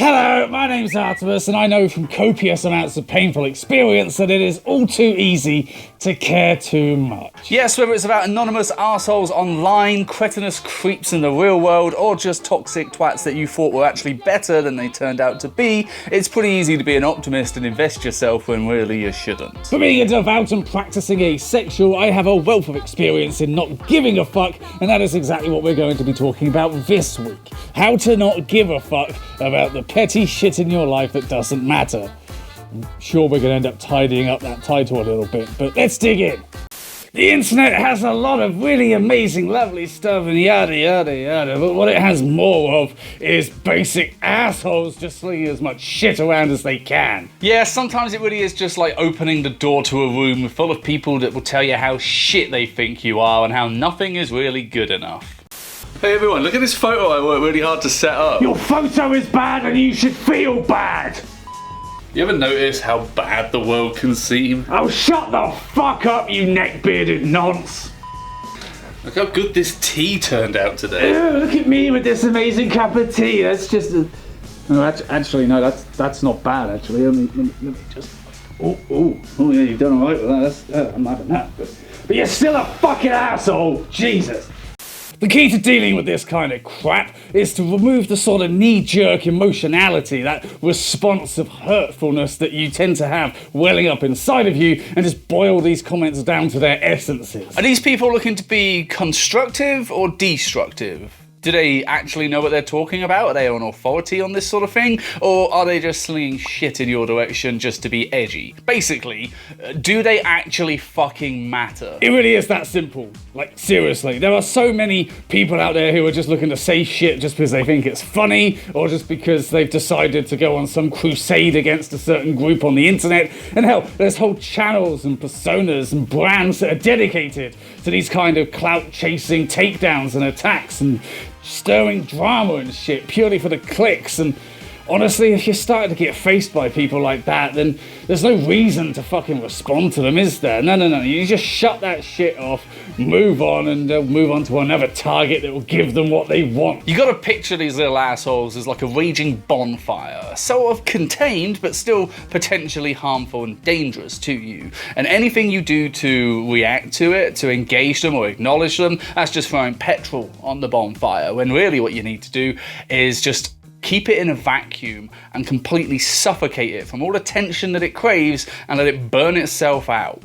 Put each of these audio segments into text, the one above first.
Hello, my name's Artemis, and I know from copious amounts of painful experience that it is all too easy to care too much. Yes, whether it's about anonymous arseholes online, cretinous creeps in the real world, or just toxic twats that you thought were actually better than they turned out to be, it's pretty easy to be an optimist and invest yourself when really you shouldn't. For being a devout and practicing asexual, I have a wealth of experience in not giving a fuck, and that is exactly what we're going to be talking about this week. How to not give a fuck about the petty shit in your life that doesn't matter. I'm sure we're going to end up tidying up that title a little bit, but let's dig in. The internet has a lot of really amazing, lovely stuff and yada yada yada, but what it has more of is basic assholes just slinging as much shit around as they can. Yeah, sometimes it really is just like opening the door to a room full of people that will tell you how shit they think you are and how nothing is really good enough. Hey everyone, look at this photo I worked really hard to set up. Your photo is bad and you should feel bad. You ever notice how bad the world can seem? Oh, shut the fuck up, you neck-bearded nonce. Look how good this tea turned out today. Look at me with this amazing cup of tea. That's just a... No, actually, no, that's not bad, actually. Let me just... Oh, yeah, you've done all right with that. I'm having that. But you're still a fucking asshole. Jesus. The key to dealing with this kind of crap is to remove the sort of knee-jerk emotionality, that response of hurtfulness that you tend to have welling up inside of you, and just boil these comments down to their essences. Are these people looking to be constructive or destructive? Do they actually know what they're talking about? Are they on authority on this sort of thing? Or are they just slinging shit in your direction just to be edgy? Basically, do they actually fucking matter? It really is that simple. Like, seriously. There are so many people out there who are just looking to say shit just because they think it's funny, or just because they've decided to go on some crusade against a certain group on the internet. And hell, there's whole channels and personas and brands that are dedicated to these kind of clout-chasing takedowns and attacks and stirring drama and shit purely for the clicks. And honestly, if you're starting to get faced by people like that, then there's no reason to fucking respond to them, is there? No. You just shut that shit off, move on, and they'll move on to another target that will give them what they want. You gotta picture these little assholes as like a raging bonfire, sort of contained, but still potentially harmful and dangerous to you. And anything you do to react to it, to engage them or acknowledge them, that's just throwing petrol on the bonfire, when really what you need to do is just keep it in a vacuum and completely suffocate it from all the tension that it craves and let it burn itself out.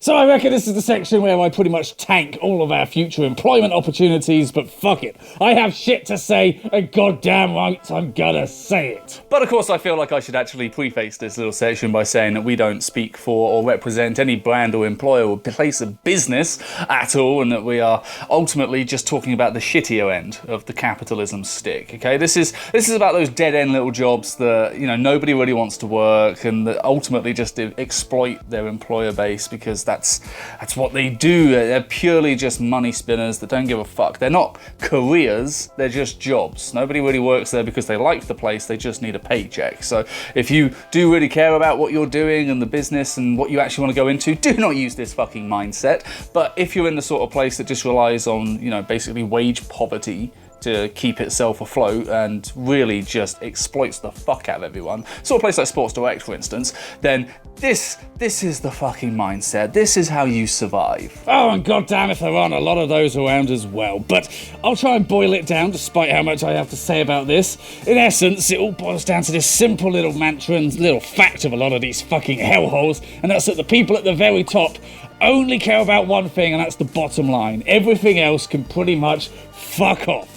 So I reckon this is the section where I pretty much tank all of our future employment opportunities, but fuck it. I have shit to say, and goddamn right, I'm gonna say it. But of course I feel like I should actually preface this little section by saying that we don't speak for or represent any brand or employer or place of business at all, and that we are ultimately just talking about the shittier end of the capitalism stick, okay? This is about those dead-end little jobs that, you know, nobody really wants to work, and that ultimately just exploit their employer base because that's what they do. They're purely just money spinners that don't give a fuck. They're not careers, they're just jobs. Nobody really works there because they like the place, they just need a paycheck. So if you do really care about what you're doing and the business and what you actually want to go into, do not use this fucking mindset. But if you're in the sort of place that just relies on, you know, basically wage poverty to keep itself afloat and really just exploits the fuck out of everyone, sort of place like Sports Direct, for instance, then this is the fucking mindset. This is how you survive. Oh, and goddamn if there aren't a lot of those around as well. But I'll try and boil it down, despite how much I have to say about this. In essence, it all boils down to this simple little mantra and little fact of a lot of these fucking hellholes, and that's that the people at the very top only care about one thing, and that's the bottom line. Everything else can pretty much fuck off.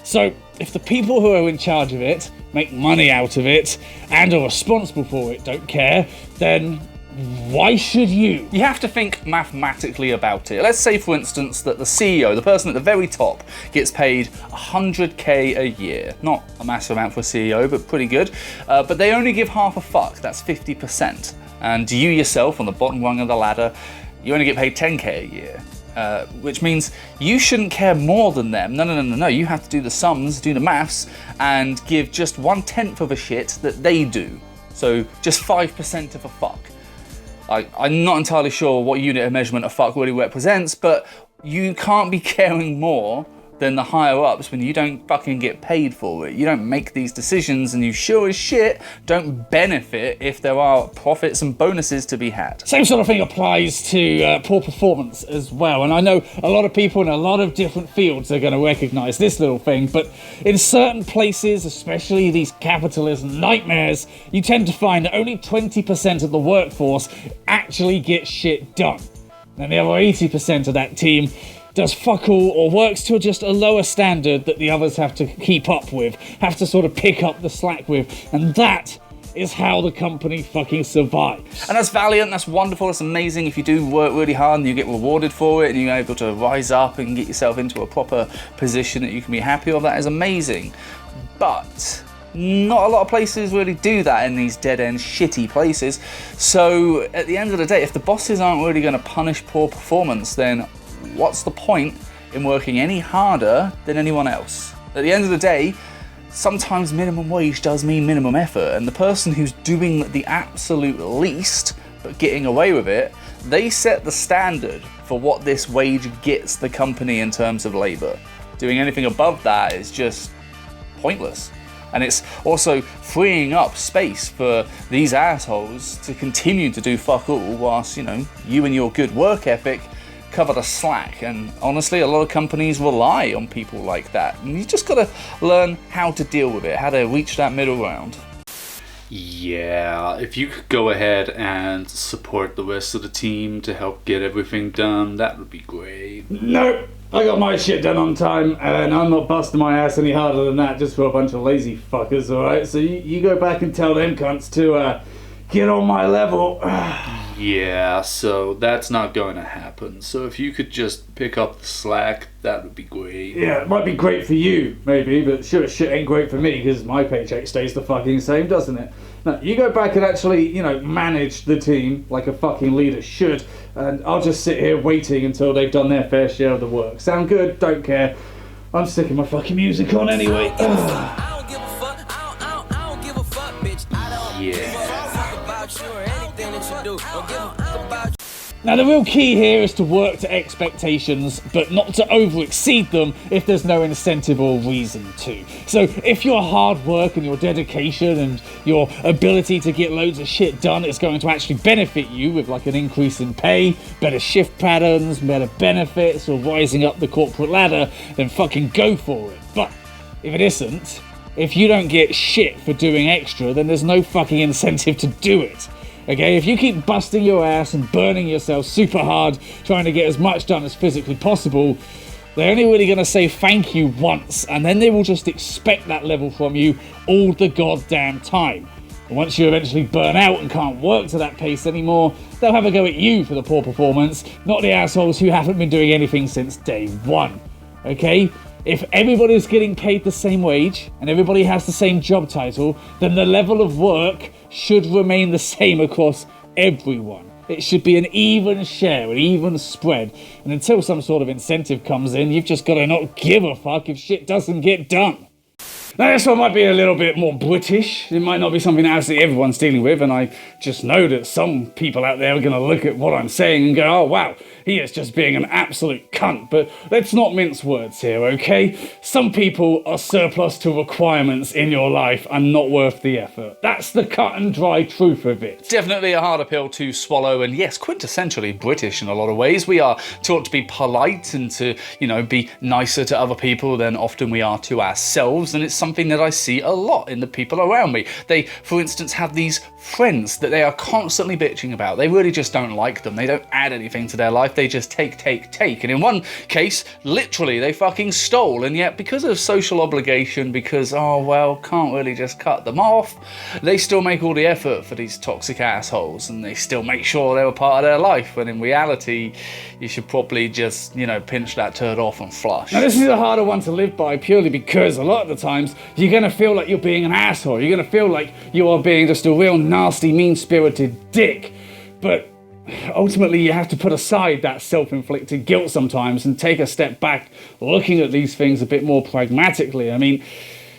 So, if the people who are in charge of it, make money out of it, and are responsible for it don't care, then why should you? You have to think mathematically about it. Let's say, for instance, that the CEO, the person at the very top, gets paid 100k a year. Not a massive amount for a CEO, but pretty good. But they only give half a fuck, that's 50%. And you yourself, on the bottom rung of the ladder, you only get paid 10k a year. Which means you shouldn't care more than them. No. You have to do the sums, do the maths, and give just 1/10 of a shit that they do. So just 5% of a fuck. I'm not entirely sure what unit of measurement a fuck really represents, but you can't be caring more than the higher ups when you don't fucking get paid for it. You don't make these decisions, and you sure as shit don't benefit if there are profits and bonuses to be had. Same sort of thing applies to poor performance as well, and I know a lot of people in a lot of different fields are going to recognise this little thing, but in certain places, especially these capitalism nightmares, you tend to find that only 20% of the workforce actually get shit done. And the other 80% of that team does fuck all or works to just a lower standard that the others have to keep up with, have to sort of pick up the slack with, and that is how the company fucking survives. And that's valiant, that's wonderful, that's amazing. If you do work really hard and you get rewarded for it and you're able to rise up and get yourself into a proper position that you can be happy of, that is amazing. But not a lot of places really do that in these dead-end shitty places. So at the end of the day, if the bosses aren't really going to punish poor performance, then what's the point in working any harder than anyone else? At the end of the day, sometimes minimum wage does mean minimum effort, and the person who's doing the absolute least but getting away with it, they set the standard for what this wage gets the company in terms of labour. Doing anything above that is just pointless. And it's also freeing up space for these assholes to continue to do fuck all whilst, you and your good work ethic cover the slack. And honestly, a lot of companies rely on people like that. And you just gotta learn how to deal with it, how to reach that middle ground. Yeah, if you could go ahead and support the rest of the team to help get everything done, that would be great. Nope. I got my shit done on time, and I'm not busting my ass any harder than that just for a bunch of lazy fuckers, alright? So you go back and tell them cunts to get on my level. Yeah, so that's not going to happen. So if you could just pick up the slack, that would be great. Yeah, it might be great for you, maybe, but sure as shit ain't great for me, because my paycheck stays the fucking same, doesn't it? Now, you go back and actually, manage the team like a fucking leader should, and I'll just sit here waiting until they've done their fair share of the work. Sound good? Don't care. I'm sticking my fucking music on anyway. I don't give a fuck. I don't give a fuck, bitch. I don't give a fuck about you or anything that you do. Don't give a fuck about you. Now, the real key here is to work to expectations, but not to over-exceed them if there's no incentive or reason to. So if your hard work and your dedication and your ability to get loads of shit done is going to actually benefit you with like an increase in pay, better shift patterns, better benefits, or rising up the corporate ladder, then fucking go for it. But if it isn't, if you don't get shit for doing extra, then there's no fucking incentive to do it. Okay, if you keep busting your ass and burning yourself super hard trying to get as much done as physically possible, they're only really going to say thank you once, and then they will just expect that level from you all the goddamn time. And once you eventually burn out and can't work to that pace anymore, they'll have a go at you for the poor performance, not the assholes who haven't been doing anything since day one. Okay? If everybody's getting paid the same wage and everybody has the same job title, then the level of work should remain the same across everyone. It should be an even share, an even spread. And until some sort of incentive comes in, you've just got to not give a fuck if shit doesn't get done. Now, this one might be a little bit more British. It might not be something that absolutely everyone's dealing with, and I just know that some people out there are going to look at what I'm saying and go, oh, wow, he is just being an absolute cunt. But let's not mince words here, okay? Some people are surplus to requirements in your life and not worth the effort. That's the cut and dry truth of it. Definitely a harder pill to swallow, and yes, quintessentially British in a lot of ways. We are taught to be polite and to, be nicer to other people than often we are to ourselves, and it's something that I see a lot in the people around me. They, for instance, have these friends that they are constantly bitching about. They really just don't like them. They don't add anything to their life. They just take. And in one case, literally, they fucking stole. And yet, because of social obligation, because, can't really just cut them off, they still make all the effort for these toxic assholes. And they still make sure they're a part of their life. When in reality, you should probably just, pinch that turd off and flush. Now, this is a harder one to live by purely because a lot of the times you're going to feel like you're being an asshole. You're going to feel like you are being just a real nasty, mean-spirited dick. But ultimately, you have to put aside that self-inflicted guilt sometimes and take a step back, looking at these things a bit more pragmatically. I mean,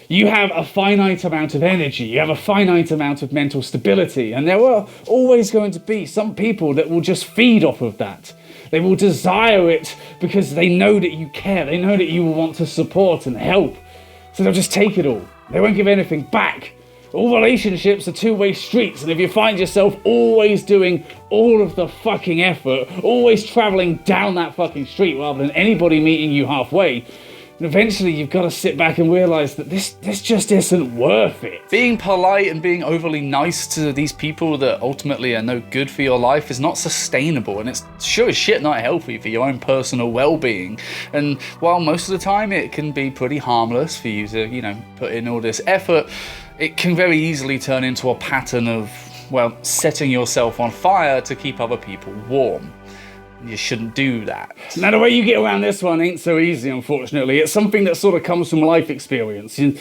you have a finite amount of energy, you have a finite amount of mental stability, and there are always going to be some people that will just feed off of that. They will desire it because they know that you care. They know that you will want to support and help. So they'll just take it all. They won't give anything back. All relationships are two-way streets, and if you find yourself always doing all of the fucking effort, always traveling down that fucking street rather than anybody meeting you halfway, eventually you've got to sit back and realise that this just isn't worth it. Being polite and being overly nice to these people that ultimately are no good for your life is not sustainable, and it's sure as shit not healthy for your own personal well-being. And while most of the time it can be pretty harmless for you to, you know, put in all this effort, it can very easily turn into a pattern of, well, setting yourself on fire to keep other people warm. You shouldn't do that. Now, the way you get around this one ain't so easy, unfortunately. It's something that sort of comes from life experience. You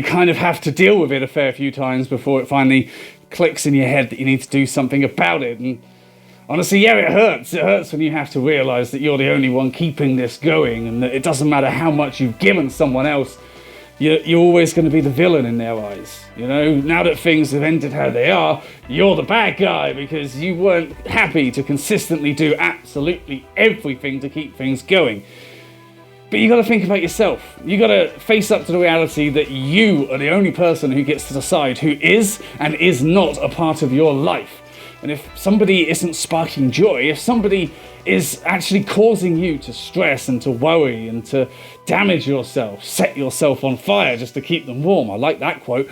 kind of have to deal with it a fair few times before it finally clicks in your head that you need to do something about it. And honestly, yeah, it hurts. It hurts when you have to realise that you're the only one keeping this going, and that it doesn't matter how much you've given someone else, you're always going to be the villain in their eyes. You know, now that things have ended how they are, you're the bad guy because you weren't happy to consistently do absolutely everything to keep things going. But you got to think about yourself. You got to face up to the reality that you are the only person who gets to decide who is and is not a part of your life. And if somebody isn't sparking joy, if somebody is actually causing you to stress and to worry and to damage yourself, set yourself on fire just to keep them warm, I like that quote,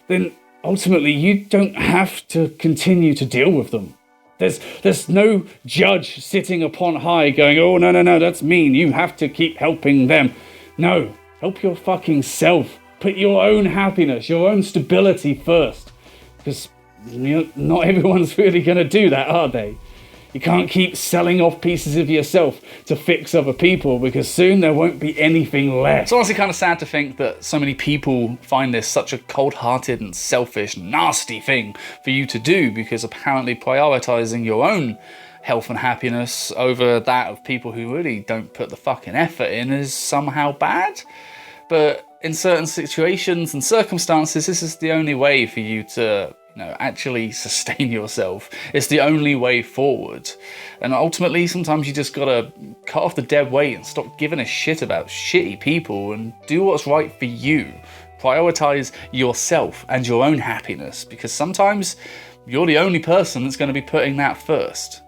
then ultimately you don't have to continue to deal with them. There's no judge sitting upon high going, oh, no, that's mean, you have to keep helping them. No, help your fucking self. Put your own happiness, your own stability first. Because not everyone's really going to do that, are they? You can't keep selling off pieces of yourself to fix other people, because soon there won't be anything left. It's honestly kind of sad to think that so many people find this such a cold-hearted and selfish, nasty thing for you to do, because apparently prioritizing your own health and happiness over that of people who really don't put the fucking effort in is somehow bad. But in certain situations and circumstances, this is the only way for you to actually sustain yourself. It's the only way forward. And ultimately, sometimes you just gotta cut off the dead weight and stop giving a shit about shitty people and do what's right for you. Prioritize yourself and your own happiness, because sometimes you're the only person that's gonna be putting that first.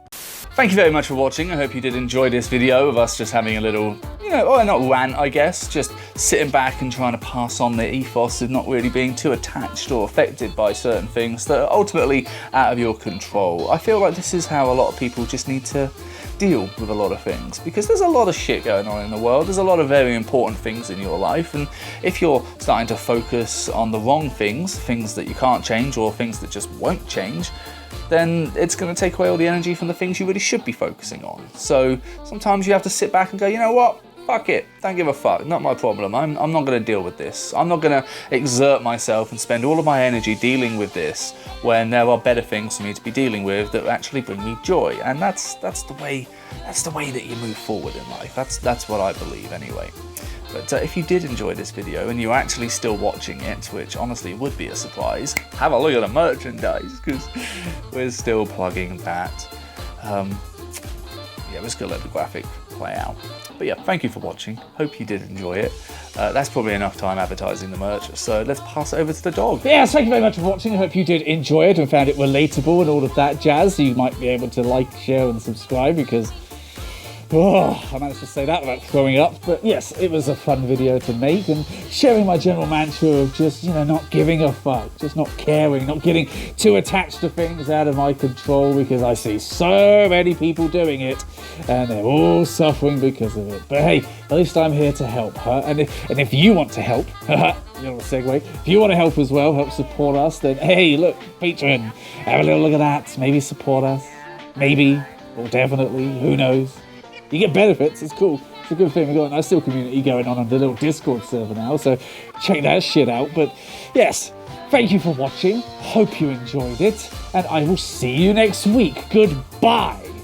Thank you very much for watching. I hope you did enjoy this video of us just having a little, not rant, I guess, just sitting back and trying to pass on the ethos of not really being too attached or affected by certain things that are ultimately out of your control. I feel like this is how a lot of people just need to deal with a lot of things, because there's a lot of shit going on in the world. There's a lot of very important things in your life, and if you're starting to focus on the wrong things that you can't change or things that just won't change, then it's going to take away all the energy from the things you really should be focusing on. So sometimes you have to sit back and go, you know what? Fuck it. Don't give a fuck. Not my problem. I'm not going to deal with this. I'm not going to exert myself and spend all of my energy dealing with this when there are better things for me to be dealing with that actually bring me joy. And that's the way that you move forward in life. That's what I believe anyway. But if you did enjoy this video and you're actually still watching it, which honestly would be a surprise, have a look at the merchandise, because we're still plugging that. We're just going to let the graphic play out. But yeah, thank you for watching. Hope you did enjoy it. That's probably enough time advertising the merch, so let's pass it over to the dog. Yes, thank you very much for watching. I hope you did enjoy it and found it relatable and all of that jazz. You might be able to like, share and subscribe, because I managed to say that without throwing up. But yes, it was a fun video to make, and sharing my general mantra of just, not giving a fuck, just not caring, not getting too attached to things out of my control, because I see so many people doing it and they're all suffering because of it. But hey, at least I'm here to help, huh? And if you want to help, little segue, if you want to help as well, help support us, then hey, look, Patreon, have a little look at that, maybe support us, maybe, or definitely, who knows. You get benefits, it's cool. It's a good thing. We've got a nice little community going on the little Discord server now, so check that shit out. But yes, thank you for watching. Hope you enjoyed it, and I will see you next week. Goodbye.